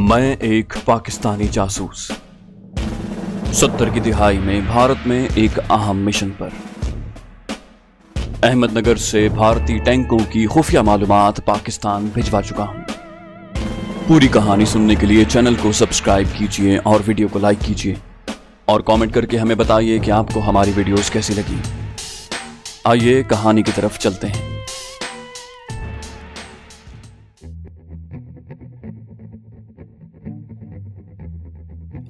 मैं एक पाकिस्तानी जासूस 70 की दिहाई में भारत में एक अहम मिशन पर अहमदनगर से भारतीय टैंकों की खुफिया मालूमात पाकिस्तान भिजवा चुका हूं। पूरी कहानी सुनने के लिए चैनल को सब्सक्राइब कीजिए और वीडियो को लाइक कीजिए और कमेंट करके हमें बताइए कि आपको हमारी वीडियोस कैसी लगी। आइए कहानी की तरफ चलते हैं।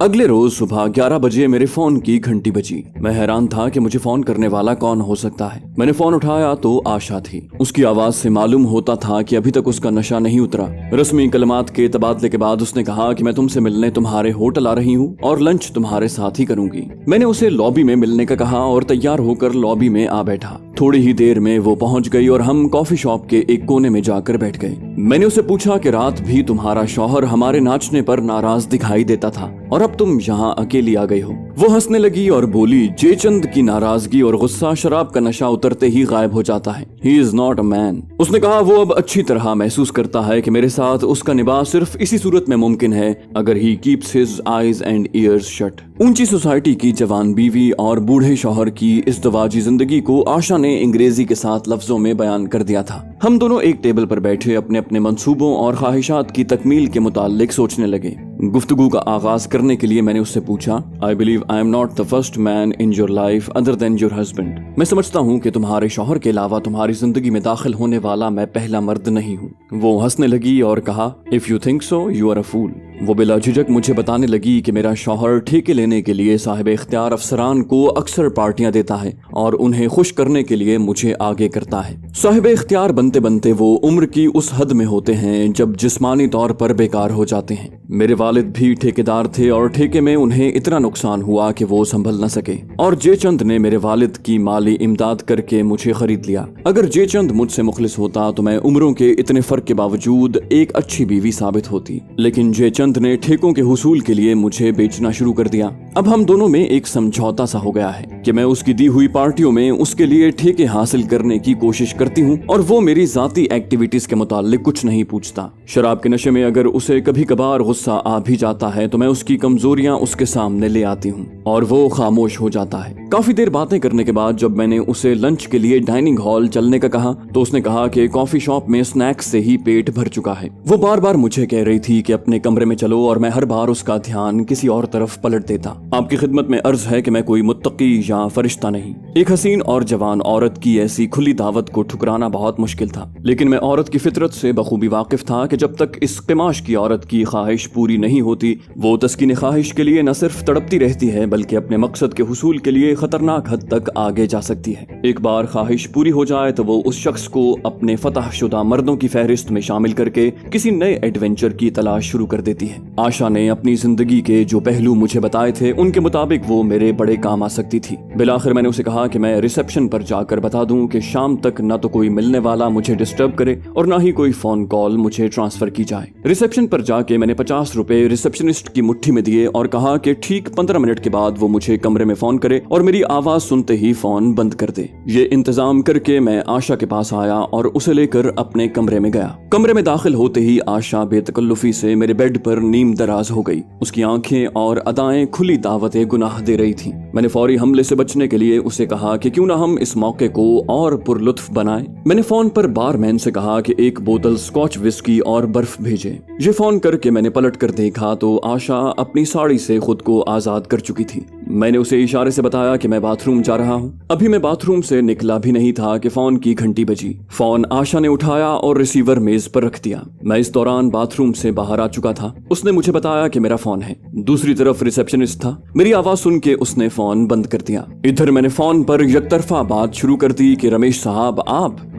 अगले रोज सुबह 11 बजे मेरे फोन की घंटी बजी। मैं हैरान था कि मुझे फोन करने वाला कौन हो सकता है। मैंने फोन उठाया तो आशा थी। उसकी आवाज से मालूम होता था कि अभी तक उसका नशा नहीं उतरा। रस्मी कलमात के तबादले के बाद उसने कहा कि मैं तुमसे मिलने तुम्हारे होटल आ रही हूँ और लंच तुम्हारे साथ ही करूंगी। मैंने उसे लॉबी में मिलने का कहा और तैयार होकर लॉबी में आ बैठा। थोड़ी ही देर में वो पहुंच गई और हम कॉफी शॉप के एक कोने में जाकर बैठ गए। मैंने उसे पूछा कि रात भी तुम्हारा शौहर हमारे नाचने पर नाराज दिखाई देता था और अब तुम यहाँ अकेली आ गई हो। वो हंसने लगी और बोली, जेचंद की नाराजगी और गुस्सा शराब का नशा उतरते ही गायब हो जाता है। He is not a man. उसने कहा वो अब अच्छी तरह महसूस करता है कि मेरे साथ उसका निभाह सिर्फ इसी सूरत में मुमकिन है अगर he keeps his eyes and years shut. ऊंची सोसाइटी की जवान बीवी और बूढ़े शौहर की इज़्दवाजी जिंदगी को आशा ने अंग्रेजी के साथ लफ्जों में बयान कर दिया था। हम दोनों एक टेबल पर बैठे अपने अपने मंसूबों और ख्वाहिशात की तकमील के मुताल्लिक सोचने लगे। गुफ्तगू का आगाज करने के लिए मैंने उससे पूछा, I believe I am not the first man in your life other than your husband. मैं समझता हूँ कि तुम्हारे शौहर के अलावा तुम्हारी जिंदगी में दाखिल होने वाला मैं पहला मर्द नहीं हूँ। वो हंसने लगी और कहा, if you think so you are a fool. वो बिला झिझक मुझे बताने लगी कि मेरा शौहर ठेके लेने के लिए साहिब इख्तियार अफसरान को अक्सर पार्टियां देता है और उन्हें खुश करने के लिए मुझे आगे करता है। साहिब इख्तियार बनते बनते वो उम्र की उस हद में होते हैं जब जिस्मानी तौर पर बेकार हो जाते हैं। मेरे वालिद भी ठेकेदार थे और ठेके में उन्हें इतना नुकसान हुआ कि वो संभल न सके और जेचंद ने मेरे वालिद की माली इमदाद करके मुझे खरीद लिया। अगर जेचंद मुझसे मुखलिस होता तो मैं उम्रों के इतने फर्क के बावजूद एक अच्छी बीवी साबित होती, लेकिन जेचंद ने ठेकों के हुसूल के लिए मुझे बेचना शुरू कर दिया। अब हम दोनों में एक समझौता सा हो गया है कि मैं उसकी दी हुई पार्टियों में उसके लिए ठेके हासिल करने की कोशिश करती हूँ और वो मेरी जाती एक्टिविटीज के मुताल्लिक कुछ नहीं पूछता। शराब के नशे में अगर उसे कभी कभार गुस्सा आ भी जाता है तो मैं उसकी कमजोरियां उसके सामने ले आती हूँ और वो खामोश हो जाता है। काफी देर बातें करने के बाद जब मैंने उसे लंच के लिए डाइनिंग हॉल चलने का कहा तो उसने कहा कि कॉफी शॉप में स्नैक्स से ही पेट भर चुका है। वो बार बार मुझे कह रही थी कि अपने कमरे में चलो और मैं हर बार उसका ध्यान किसी और तरफ पलट देता। आपकी खिदमत में अर्ज है कि मैं कोई मुत्तकी या फरिश्ता नहीं। एक हसीन और जवान औरत की ऐसी खुली दावत को ठुकराना बहुत मुश्किल था, लेकिन मैं औरत की फितरत से बखूबी वाकिफ था कि जब तक इस क़िमाश की औरत की ख्वाहिश पूरी नहीं होती वो तस्कीन ख्वाहिश के लिए न सिर्फ तड़पती रहती है बल्कि अपने मकसद के हुसूल के लिए खतरनाक हद तक आगे जा सकती है। एक बार ख्वाहिश पूरी हो जाए तो वो उस शख्स को अपने फतह शुदा मर्दों की फहरिस्त में शामिल करके किसी नए एडवेंचर की तलाश शुरू कर देती है। आशा ने अपनी जिंदगी के जो पहलू मुझे बताए थे उनके मुताबिक वो मेरे बड़े काम आ सकती थी। बिलाखिर मैंने उसे कहा कि मैं रिसेप्शन पर जाकर बता दूं कि शाम तक न तो कोई मिलने वाला मुझे डिस्टर्ब करे और न ही कोई फोन कॉल मुझे ट्रांसफर की जाए। रिसेप्शन पर जाके मैंने 50 रुपए रिसेप्शनिस्ट की मुट्ठी में दिए और कहा कि ठीक 15 मिनट के बाद वो मुझे कमरे में फोन करे और मेरी आवाज सुनते ही फोन बंद कर दे। ये इंतजाम करके मैं आशा के पास आया और उसे लेकर अपने कमरे में गया। कमरे में दाखिल होते ही आशा बेतकल्लुफी से मेरे बेड पर नीम दराज हो गई। उसकी आंखें और अदाएं खुली दावते गुनाह दे रही थी। मैंने फौरी हमले से बचने के लिए उसे कहा कि क्यों ना हम इस मौके को और पुरलुत्फ बनाएं। मैंने फोन पर बारमैन से कहा कि एक बोतल स्कॉच विस्की और बर्फ भेजे। ये फोन करके मैंने पलट कर देखा तो आशा अपनी साड़ी से खुद को आजाद कर चुकी थी। मैंने उसे इशारे से बताया कि मैं बाथरूम जा रहा हूँ। अभी मैं बाथरूम से निकला भी नहीं था कि फोन की घंटी बजी। फोन आशा ने उठाया और रिसीवर मेज पर रख दिया। मैं इस दौरान बाथरूम से बाहर आ चुका था। उसने मुझे बताया कि मेरा फोन है। दूसरी तरफ रिसेप्शनिस्ट था। मेरी आवाज सुन के उसने फोन बंद कर दिया। इधर मैंने फोन पर यकतरफा बात शुरू कर दी कि रमेश साहब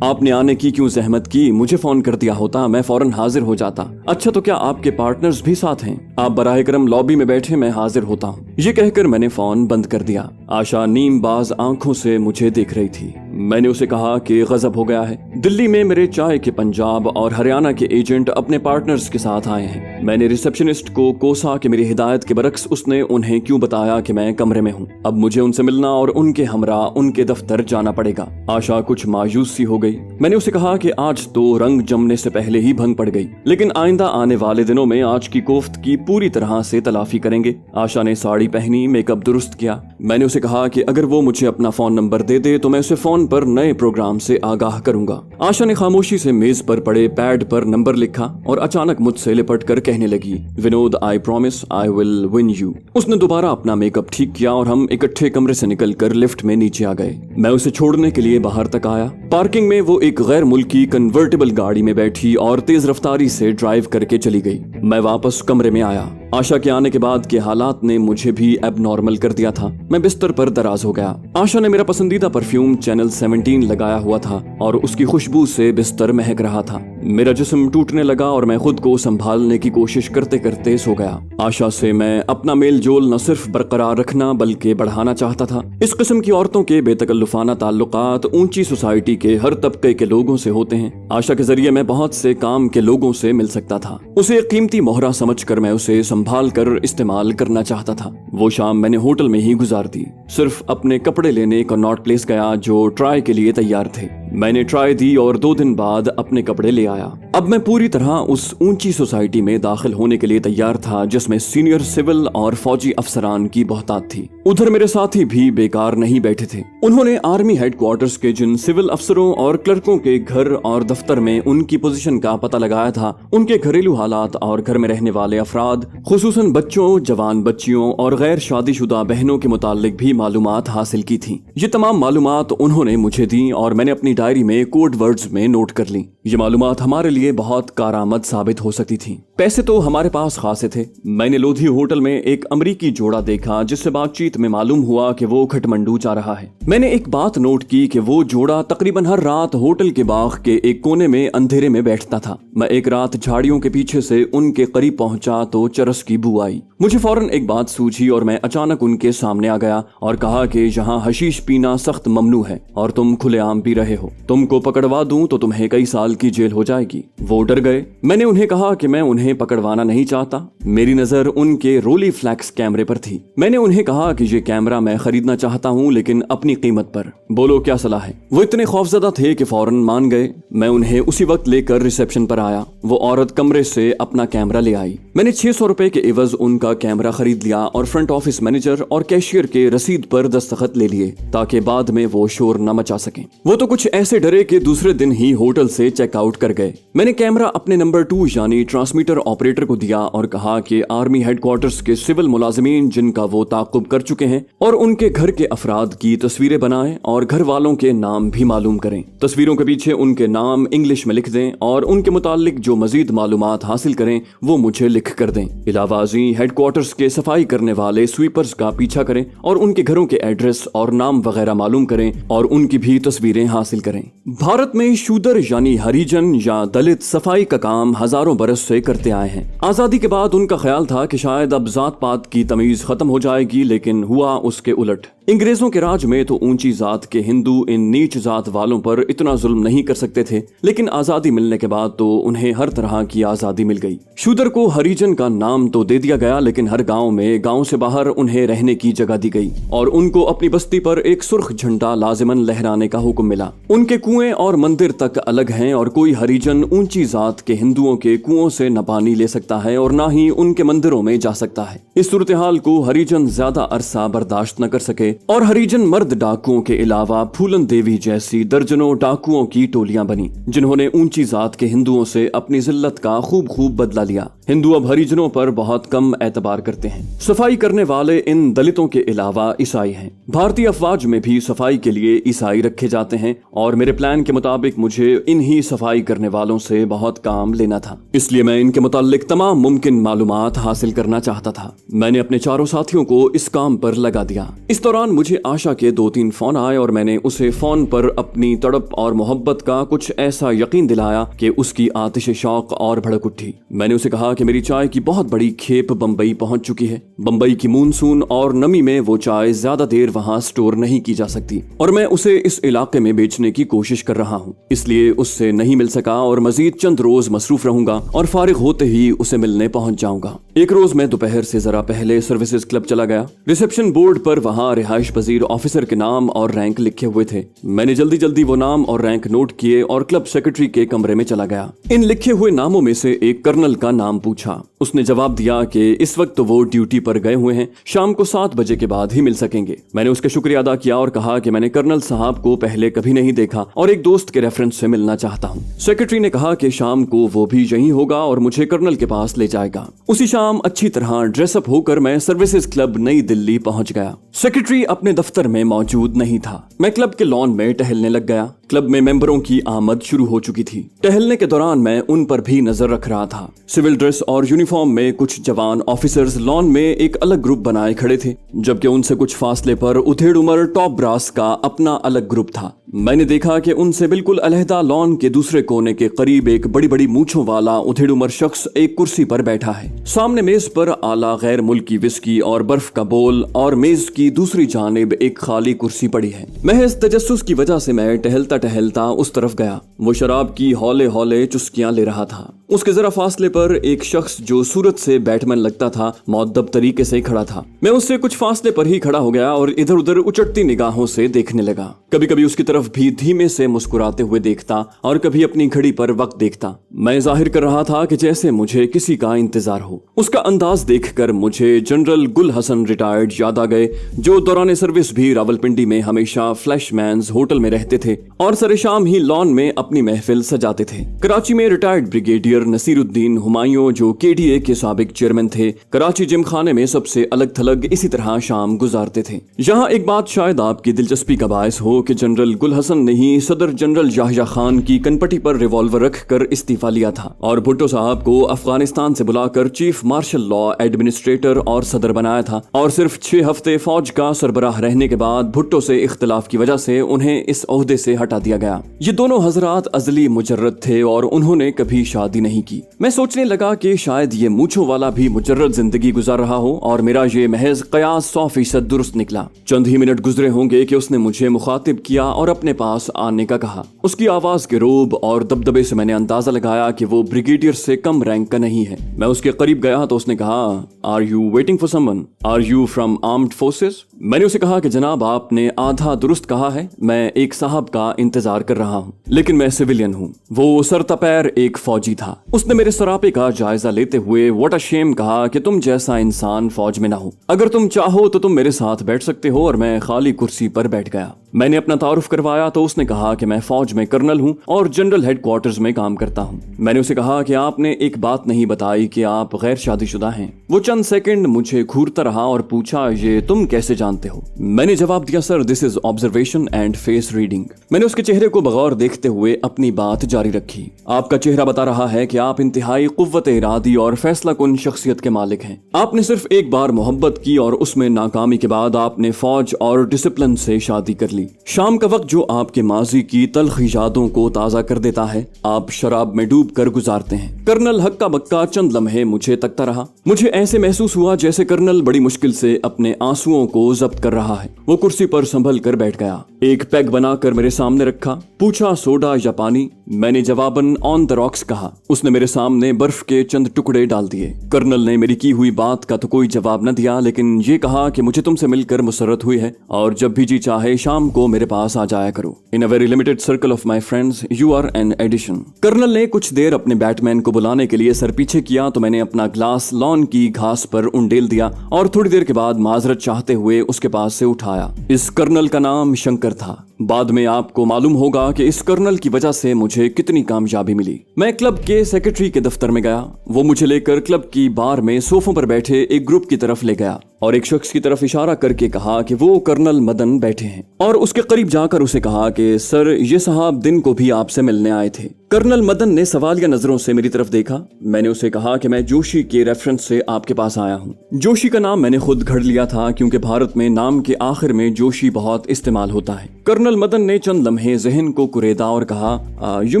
आपने आने की क्यों जहमत की? मुझे फोन कर दिया होता, मैं फौरन हाजिर हो जाता। अच्छा तो क्या आपके पार्टनर्स भी साथ हैं? आप बराह करम लॉबी में बैठे, मैं हाजिर होता हूँ। ये कहकर मैंने फोन बंद कर दिया। आशा नीमबाज आंखों से मुझे देख रही थी। میں نے اسے کہا کہ غضب ہو گیا ہے۔ دلی میں میرے چائے کے پنجاب اور ہریانہ کے ایجنٹ اپنے پارٹنرز کے ساتھ آئے ہیں۔ میں نے ریسپشنسٹ کو کوسا کہ میری ہدایت کے برعکس اس نے انہیں کیوں بتایا کہ میں کمرے میں ہوں۔ اب مجھے ان سے ملنا اور ان کے ہمراہ ان کے دفتر جانا پڑے گا۔ آشا کچھ مایوس سی ہو گئی۔ میں نے اسے کہا کہ آج تو رنگ جمنے سے پہلے ہی بھنگ پڑ گئی، لیکن آئندہ آنے والے دنوں میں آج کی کوفت کی پوری طرح سے تلافی کریں گے۔ آشا نے ساڑی پہنی، میک اپ درست کیا۔ میں نے اسے کہا کہ اگر وہ مجھے اپنا فون نمبر دے دے تو میں اسے فون پر نئے پروگرام سے آگاہ کروں گا۔ آشا نے خاموشی سے میز پر پڑے پیڈ پر نمبر لکھا اور اچانک مجھ سے لپٹ کر کہنے لگی، Vinod I promise I will win you. اس نے دوبارہ اپنا میک اپ ٹھیک کیا اور ہم اکٹھے کمرے سے نکل کر لفٹ میں نیچے آ گئے۔ میں اسے چھوڑنے کے لیے باہر تک آیا۔ پارکنگ میں وہ ایک غیر ملکی کنورٹیبل گاڑی میں بیٹھی اور تیز رفتاری سے ڈرائیو کر کے چلی گئی۔ میں واپس کمرے میں آیا۔ آشا کے آنے کے بعد کے حالات نے مجھے بھی ایب نارمل کر دیا تھا۔ میں بستر پر دراز ہو گیا۔ آشا نے میرا پسندیدہ پرفیوم چینل 17 لگایا ہوا تھا اور اس کی خوشبو سے بستر مہک رہا تھا۔ میرا جسم ٹوٹنے لگا اور میں خود کو سنبھالنے کی کوشش کرتے کرتے سو گیا۔ آشا سے میں اپنا میل جول نہ صرف برقرار رکھنا بلکہ بڑھانا چاہتا تھا۔ اس قسم کی عورتوں کے بے تکلفانہ تعلقات اونچی سوسائٹی کے ہر طبقے کے لوگوں سے ہوتے ہیں۔ آشا کے ذریعے میں بہت سے کام کے لوگوں سے مل سکتا تھا۔ اسے ایک قیمتی مہرہ سمجھ کر میں اسے سنبھال کر استعمال کرنا چاہتا تھا۔ وہ شام میں نے ہوٹل میں ہی گزار دی۔ صرف اپنے کپڑے لینے کناٹ پلیس گیا جو ٹرائی کے لیے تیار تھے۔ میں نے ٹرائی دی اور 2 دن بعد اپنے کپڑے لے آیا۔ اب میں پوری طرح اس اونچی سوسائٹی میں داخل ہونے کے لیے تیار تھا جس میں سینئر سول اور فوجی افسران کی بہتات تھی۔ ادھر میرے ساتھی بھی بیکار نہیں بیٹھے تھے۔ انہوں نے آرمی ہیڈ کوارٹرز کے جن سول افسروں اور کلرکوں کے گھر اور دفتر میں ان کی پوزیشن کا پتہ لگایا تھا، ان کے گھریلو حالات اور گھر میں رہنے والے افراد خصوصاً بچوں، جوان بچیوں اور غیر شادی شدہ بہنوں کے متعلق بھی معلومات حاصل کی تھی۔ یہ تمام معلومات انہوں نے مجھے دیں اور میں نے اپنی ڈائری میں کوڈ ورڈز میں نوٹ کر لی۔ یہ معلومات ہمارے لیے بہت کارآمد ثابت ہو سکتی تھی۔ پیسے تو ہمارے پاس خاصے تھے۔ میں نے لودھی ہوٹل میں ایک امریکی جوڑا دیکھا جس سے بات چیت میں معلوم ہوا کہ وہ کھٹمنڈو جا رہا ہے۔ میں نے ایک بات نوٹ کی کہ وہ جوڑا تقریباً ہر رات ہوٹل کے باغ کے ایک کونے میں اندھیرے میں بیٹھتا تھا۔ میں ایک رات جھاڑیوں کے پیچھے سے ان کے قریب پہنچا تو چرس کی بو آئی۔ مجھے فوراً ایک بات سوجھی اور میں اچانک ان کے سامنے آ گیا اور کہا کہ یہاں حشیش پینا سخت ممنوع ہے اور تم کھلے عام پی رہے ہو۔ تم کو پکڑوا دوں تو تمہیں کئی سال کی جیل ہو جائے گی۔ وہ ڈر گئے۔ میں نے انہیں کہا کہ میں انہیں پکڑوانا نہیں چاہتا۔ میری نظر ان کے رولی فلیکس کیمرے پر تھی۔ میں نے انہیں کہا کہ یہ کیمرہ میں خریدنا چاہتا ہوں لیکن اپنی قیمت پر۔ بولو کیا صلاح ہے؟ وہ اتنے خوفزدہ تھے کہ فوراً مان گئے۔ میں انہیں اسی وقت لے کر ریسیپشن پر آیا۔ وہ عورت کمرے سے اپنا کیمرہ لے آئی۔ میں نے 600 روپے کے عوض ان کا کیمرہ خرید لیا اور فرنٹ آفس مینیجر اور کیشیئر کے رسید پر دستخط لے لیے تاکہ بعد میں وہ شور نہ مچا سکیں۔ وہ تو کچھ ایسے ڈرے کہ دوسرے دن ہی ہوٹل سے چیک آؤٹ کر گئے۔ میں نے کیمرہ اپنے نمبر 2 یعنی ٹرانسمیٹر آپریٹر کو دیا اور کہا کہ آرمی ہیڈ کوارٹرز کے سول ملازمین جن کا وہ تعاقب کر چکے ہیں اور ان کے گھر کے افراد کی تصویریں بنائیں اور گھر والوں کے نام بھی معلوم کریں۔ تصویروں کے پیچھے ان کے نام انگلش میں لکھ دیں اور ان کے متعلق جو مزید معلومات حاصل کریں وہ مجھے لکھ کر دیں۔ علاوہ ازیں ہیڈ کوارٹرز کے صفائی کرنے والے سویپرز کا پیچھا کریں اور ان کے گھروں کے ایڈریس اور نام وغیرہ معلوم کریں اور ان کی بھی تصویریں حاصل کریں۔ بھارت میں شودر یعنی ہریجن یا دلت صفائی کا کام ہزاروں برس سے کرتے آئے ہیں۔ آزادی کے بعد ان کا خیال تھا کہ شاید اب ذات پات کی تمیز ختم ہو جائے گی، لیکن ہوا اس کے الٹ۔ انگریزوں کے راج میں تو اونچی ذات کے ہندو ان نیچ ذات والوں پر اتنا ظلم نہیں کر سکتے تھے، لیکن آزادی ملنے کے بعد تو انہیں ہر طرح کی آزادی مل گئی۔ شودر کو ہریجن کا نام تو دے دیا گیا، لیکن ہر گاؤں میں گاؤں سے باہر انہیں رہنے کی جگہ دی گئی اور ان کو اپنی بستی پر ایک سرخ جھنڈا لازماً لہرانے کا حکم ملا۔ ان کے کنویں اور مندر تک الگ ہیں اور کوئی ہریجن اونچی ذات کے ہندوؤں کے کنووں سے نہ پانی لے سکتا ہے اور نہ ہی ان کے مندروں میں جا سکتا ہے۔ اس صورتحال کو ہریجن زیادہ عرصہ برداشت نہ کر سکے اور ہریجن مرد ڈاکوؤں کے علاوہ پھولن دیوی جیسی درجنوں ڈاکوؤں کی ٹولیاں بنی جنہوں نے اونچی ذات کے ہندوؤں سے اپنی ذلت کا خوب بدلہ لیا۔ ہندو اب ہریجنوں پر بہت کم اعتبار کرتے ہیں۔ صفائی کرنے والے ان دلتوں کے علاوہ عیسائی ہیں۔ بھارتی افواج میں بھی صفائی کے لیے عیسائی رکھے جاتے ہیں اور میرے پلان کے مطابق مجھے انہی صفائی کرنے والوں سے بہت کام لینا تھا، اس لیے میں ان کے मुताल्लिक तमाम मुमकिन मालूमात हासिल करना चाहता था। मैंने अपने चारों साथियों को इस काम पर लगा दिया। इस दौरान मुझे आशा के 2-3 फोन आए और मैंने उसे फोन पर अपनी तड़प और मोहब्बत का कुछ ऐसा यकीन दिलाया कि उसकी आतिश शौक और भड़क उठी। मैंने उसे कहा कि मेरी चाय की बहुत बड़ी खेप बम्बई पहुंच चुकी है। बम्बई की मानसून और नमी में वो चाय ज्यादा देर वहां स्टोर नहीं की जा सकती और मैं उसे इस इलाके में बेचने की कोशिश कर रहा हूँ, इसलिए उससे नहीं मिल सका और मजीद चंद रोज मसरूफ रहूंगा और फारिग होते ही उसे मिलने पहुंच जाऊंगा। एक रोज मैं दोपहर से जरा पहले सर्विसेज क्लब चला गया। रिसेप्शन बोर्ड पर वहां रिहाइश पजीर ऑफिसर के नाम और रैंक लिखे हुए थे। मैंने जल्दी जल्दी वो नाम और रैंक नोट किए और क्लब सेक्रेटरी के कमरे में चला गया। इन लिखे हुए नामों में से एक कर्नल का नाम पूछा। उसने जवाब दिया कि इस वक्त वो ड्यूटी पर गए हुए हैं, शाम को 7 बजे के बाद ही मिल सकेंगे। मैंने उसका शुक्रिया अदा किया और कहा कि मैंने कर्नल साहब को पहले कभी नहीं देखा और एक दोस्त के रेफरेंस से मिलना चाहता हूँ। सेक्रेटरी ने कहा कि शाम को वो भी यहीं होगा और मुझे कर्नल के पास ले जाएगा। उसी शाम अच्छी तरह ड्रेसअप होकर मैं सर्विसेज क्लब नई दिल्ली पहुंच गया। सेक्रेटरी अपने दफ्तर में मौजूद नहीं था। मैं क्लब के लॉन में टहलने लग गया। क्लब में मेंबरों की आमद शुरू हो चुकी थी। टहलने के दौरान मैं उन पर भी नजर रख रहा था। सिविल ड्रेस और यूनिफॉर्म में कुछ जवान ऑफिसर्स लॉन में एक अलग ग्रुप बनाए खड़े थे, जबकि उनसे कुछ फासले पर उथेड़ उमर टॉप ब्रास का अपना अलग ग्रुप था। मैंने देखा कि उनसे बिल्कुल अलहदा लॉन के दूसरे कोने के करीब एक बड़ी बड़ी मूंछों वाला उथेड़ उमर शख्स एक कुर्सी पर बैठा है। सामने मेज पर आला गैर मुल्की विस्की और बर्फ का बोल और मेज की दूसरी जानिब एक खाली कुर्सी पड़ी है। महज तजस्सुस की वजह से मैं टहलता टहलता उस तरफ गया। वो शराब की हौले हौले चुस्कियां ले रहा था। उसके जरा फासले पर एक शख्स जो सूरत से बैटमैन लगता था मुअद्दब तरीके से खड़ा था। मैं उससे कुछ फासले पर ही खड़ा हो गया और इधर उधर उचटती निगाहों से देखने लगा। कभी कभी उसकी तरफ भी धीमे से मुस्कुराते हुए देखता और कभी अपनी घड़ी पर वक्त देखता। मैं जाहिर कर रहा था कि जैसे मुझे किसी का इंतजार हो। उसका अंदाज देखकर मुझे जनरल गुल हसन रिटायर्ड याद आ गए, जो दौरान सर्विस भी रावलपिंडी में हमेशा फ्लैशमैन्स होटल में रहते थे और सरे शाम ही लॉन में अपनी महफिल सजाते थे। कराची में रिटायर्ड ब्रिगेडियर नसीरुद्दीन हुमायूं, जो केडीए के साबिक चेयरमैन थे, कराची जिम खाने में सबसे अलग थलग इसी तरह शाम गुजारते थे। यहाँ एक बात शायद आपकी दिलचस्पी का बायस हो कि जनरल गुल हसन ने ही सदर जनरल याह्या खान की कनपटी पर रिवॉल्वर रखकर इस्तीफा लिया था और भुट्टो साहब को अफगानिस्तान से बुलाकर चीफ मार्शल लॉ एडमिनिस्ट्रेटर और सदर बनाया था और सिर्फ 6 हफ्ते फौज का सरबराह रहने के बाद भुट्टो से इख्तिलाफ की वजह से उन्हें इस ओहदे से हटा दिया गया। ये दोनों हजरात अजली मुजर्रद थे और उन्होंने कभी शादी नहीं की। मैं सोचने लगा कि शायद ये मूंछों वाला भी मुजर्रद जिंदगी गुजार रहा हो और मेरा ये महज कयास 100% दुरुस्त निकला। चंद ही मिनट गुजरे होंगे कि उसने मुझे मुखातिब किया और अपने पास आने का कहा। उसकी आवाज के रोब और दबदबे से मैंने अंदाजा लगाया कि वो ब्रिगेडियर से कम रैंक का नहीं है। मैं उसके करीब गया तो उसने कहा, are you waiting for someone? Are you from armed forces? मैंने उसे कहा कि जनाब, आपने आधा दुरुस्त कहा है, मैं एक साहब का इंतजार कर रहा हूँ, लेकिन मैं सिविलियन हूँ। वो सरतपैर एक फौजी था। उसने मेरे सरापे का जायजा लेते हुए व्हाट अ शेम कहा कि तुम जैसा इंसान फौज में ना हो। अगर तुम चाहो तो तुम मेरे साथ बैठ सकते हो और मैं खाली कुर्सी पर बैठ गया। मैंने अपना तारुफ करवाया तो उसने कहा कि मैं फौज में कर्नल हूँ और जनरल हेडक्वार्टर्स में काम करता हूँ। मैंने उसे कहा कि आपने एक बात नहीं बताई कि आप गैर शादीशुदा हैं। वो चंद सेकंड मुझे घूरता रहा और पूछा, ये तुम कैसे जानते हो? मैंने जवाब दिया, sir this is observation and face reading. मैंने उसके चेहरे को बगौर देखते हुए अपनी बात जारी रखी। आपका चेहरा बता रहा है कि आप इंतहाई कुव्वत इरादी और फैसला कुन शख्सियत के मालिक हैं। आपने सिर्फ एक बार मोहब्बत की और उसमें नाकामी के बाद आपने फौज और डिसिप्लिन से शादी कर ली। शाम का वक्त जो आपके माजी की तल्ख यादों को ताजा कर देता है, आप शराब में डूब कर गुजारते हैं। कर्नल हक्का बक्का चंद लम्हे मुझे तकता रहा। मुझे ऐसे महसूस हुआ जैसे कर्नल बड़ी मुश्किल से अपने आंसुओं को जब्त कर रहा है। वो कुर्सी पर संभल कर बैठ गया, एक पैग बनाकर मेरे सामने रखा, पूछा सोडा या पानी? मैंने जवाबन ऑन द रॉक्स कहा। उसने मेरे सामने बर्फ के चंद टुकड़े डाल दिए। कर्नल ने मेरी की हुई बात का तो कोई जवाब न दिया, लेकिन ये कहा कि मुझे तुमसे मिलकर मुसर्रत हुई है और जब भी जी चाहे शाम को मेरे पास आ जाया करो। In a very limited circle of my friends you are an addition. Colonel ने कुछ देर अपने बैटमैन को बुलाने के लिए सर पीछे किया तो मैंने अपना ग्लास लॉन की घास पर उंडेल दिया और थोड़ी देर के बाद माजरत चाहते हुए उसके पास से उठाया। इस कर्नल का नाम शंकर था। बाद में आपको मालूम होगा कि इस कर्नल की वजह से मुझे कितनी कामयाबी मिली। मैं क्लब के सेक्रेटरी के दफ्तर में गया। वो मुझे लेकर क्लब की बार में सोफों पर बैठे एक ग्रुप की तरफ ले गया। और एक शख्स की तरफ इशारा करके कहा कि वो कर्नल मदन बैठे हैं, और उसके करीब जाकर उसे कहा कि सर ये साहब दिन को भी आपसे मिलने आए थे। कर्नल मदन ने सवालिया नजरों से मेरी तरफ देखा। मैंने उसे कहा कि मैं जोशी के रेफरेंस से आपके पास आया हूँ। जोशी का नाम मैंने खुद घड़ लिया था क्योंकि भारत में नाम के आखिर में जोशी बहुत इस्तेमाल होता है। कर्नल मदन ने चंद लम्हे जहन को कुरेदा और कहा, you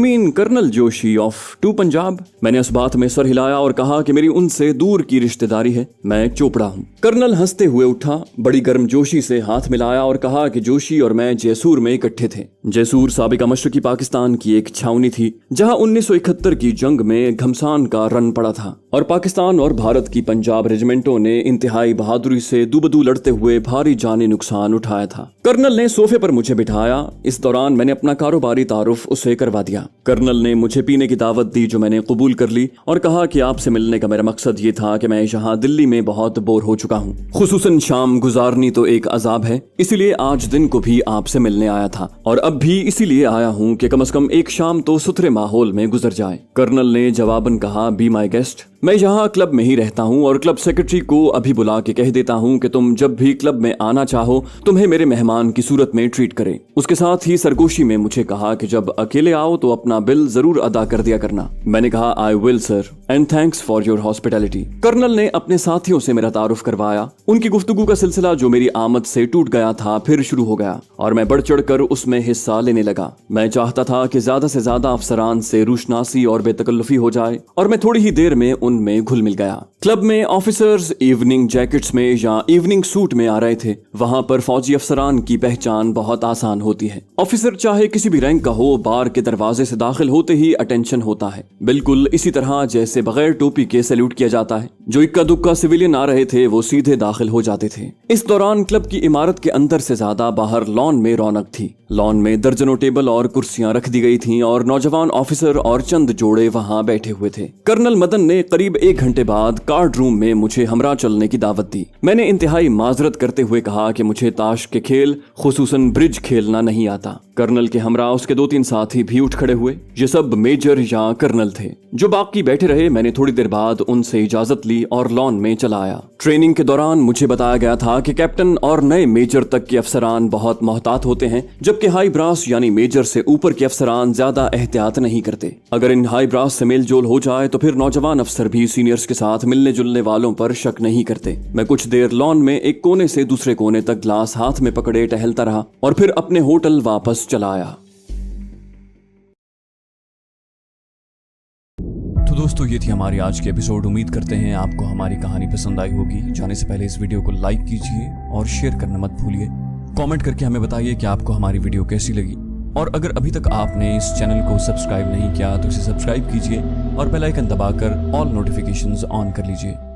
mean colonel Joshi of two Punjab? मैंने इस बात में सर हिलाया और कहा कि मेरी उनसे दूर की रिश्तेदारी है, मैं चोपड़ा हूँ। कर्नल हंसते हुए उठा, बड़ी गर्म जोशी से हाथ मिलाया और कहा कि जोशी और मैं जैसूर में इकट्ठे थे। जैसूर साबिका मशरकी पाकिस्तान की एक छावनी थी जहां 1971 की जंग में घमसान का रन पड़ा था और पाकिस्तान और भारत की पंजाब रेजिमेंटों ने इंतहाई बहादुरी से दूबदू लड़ते हुए भारी जानी नुकसान उठाया था। कर्नल ने सोफे पर मुझे बिठाया। इस दौरान मैंने अपना कारोबारी तारुफ उसे करवा दिया। कर्नल ने मुझे पीने की दावत दी जो मैंने कबूल कर ली और कहा कि आपसे मिलने का मेरा मकसद ये था कि मैं यहाँ दिल्ली में बहुत बोर हो चुका हूँ, खुसूसन शाम गुजारनी तो एक अजाब है, इसीलिए आज दिन को भी आपसे मिलने आया था और अब भी इसीलिए आया हूँ कि कम से कम एक शाम तो सुथरे माहौल में गुजर जाए। कर्नल ने जवाबन कहा, बी माई गेस्ट, मैं यहाँ क्लब में ही रहता हूँ और क्लब सेक्रेटरी को अभी बुला के कह देता हूँ कि तुम जब भी क्लब में आना चाहो तुम्हें मेरे मेहमान की सूरत में ट्रीट करे। उसके साथ ही सरगोशी में मुझे कहा कि जब अकेले आओ तो अपना बिल जरूर अदा कर दिया करना। मैंने कहा, I will sir and thanks for your hospitality. Colonel ने अपने साथियों से मेरा तारुफ करवाया। उनकी गुफ्तगू का सिलसिला जो मेरी आमद से टूट गया था फिर शुरू हो गया और मैं बढ़ चढ़ कर उसमें हिस्सा लेने लगा। मैं चाहता था कि ज्यादा से ज्यादा अफसरान से रूशनासी और बेतकल्लुफी हो जाए और मैं थोड़ी ही देर में उनमें घुल मिल गया। क्लब में ऑफिसर्स इवनिंग जैकेट्स में या इवनिंग सूट में आ रहे थे। वहां पर फौजी अफसरान की पहचान बहुत आसान होती है। ऑफिसर चाहे किसी भी रैंक का हो, बार के दरवाजे से दाखिल होते ही अटेंशन होता है, बिल्कुल इसी तरह जैसे बगैर टोपी के सैल्यूट किया जाता है। जो इक्का दुक्का सिविलियन आ रहे थे वो सीधे दाखिल हो जाते थे। इस दौरान क्लब की इमारत के अंदर से ज्यादा बाहर लॉन में रौनक थी। लॉन में दर्जनों टेबल और कुर्सियां रख दी गई थीं और नौजवान ऑफिसर और चंद जोड़े वहां बैठे हुए थे। कर्नल मदन ने करीब 1 घंटे बाद कार्ड रूम में मुझे हमरा चलने की दावत दी। मैंने इंतहाई माजरत करते हुए कहा कि मुझे ताश के खेल खुसूसन ब्रिज खेलना नहीं आता। कर्नल के हमरा उसके 2-3 साथी भी उठ खड़े हुए। ये सब मेजर या कर्नल थे। जो बाकी बैठे रहे मैंने थोड़ी देर बाद उनसे इजाजत ली और लॉन में चला आया। ट्रेनिंग के दौरान मुझे बताया गया था कि कैप्टन और नए मेजर तक के अफसरान बहुत मोहतात होते हैं, जबकि हाई ब्रास यानी मेजर से ऊपर के अफसरान ज्यादा एहतियात नहीं करते। अगर इन हाई ब्रास से मेल जोल हो जाए तो फिर नौजवान अफसर भी सीनियर्स के साथ मिलने जुलने वालों पर शक नहीं करते। मैं कुछ देर लॉन में एक कोने से दूसरे कोने तक ग्लास हाथ में पकड़े टहलता रहा और फिर अपने होटल वापस चला आया। तो दोस्तों ये थी हमारी आज की एपिसोड। उम्मीद करते हैं आपको हमारी कहानी पसंद आई होगी। जाने से पहले इस वीडियो को लाइक कीजिए और शेयर करना मत भूलिए। कमेंट करके हमें बताइए कि आपको हमारी वीडियो कैसी लगी और अगर अभी तक आपने इस चैनल को सब्सक्राइब नहीं किया तो इसे सब्सक्राइब कीजिए और बेल आइकन दबाकर ऑल नोटिफिकेशंस ऑन कर लीजिए।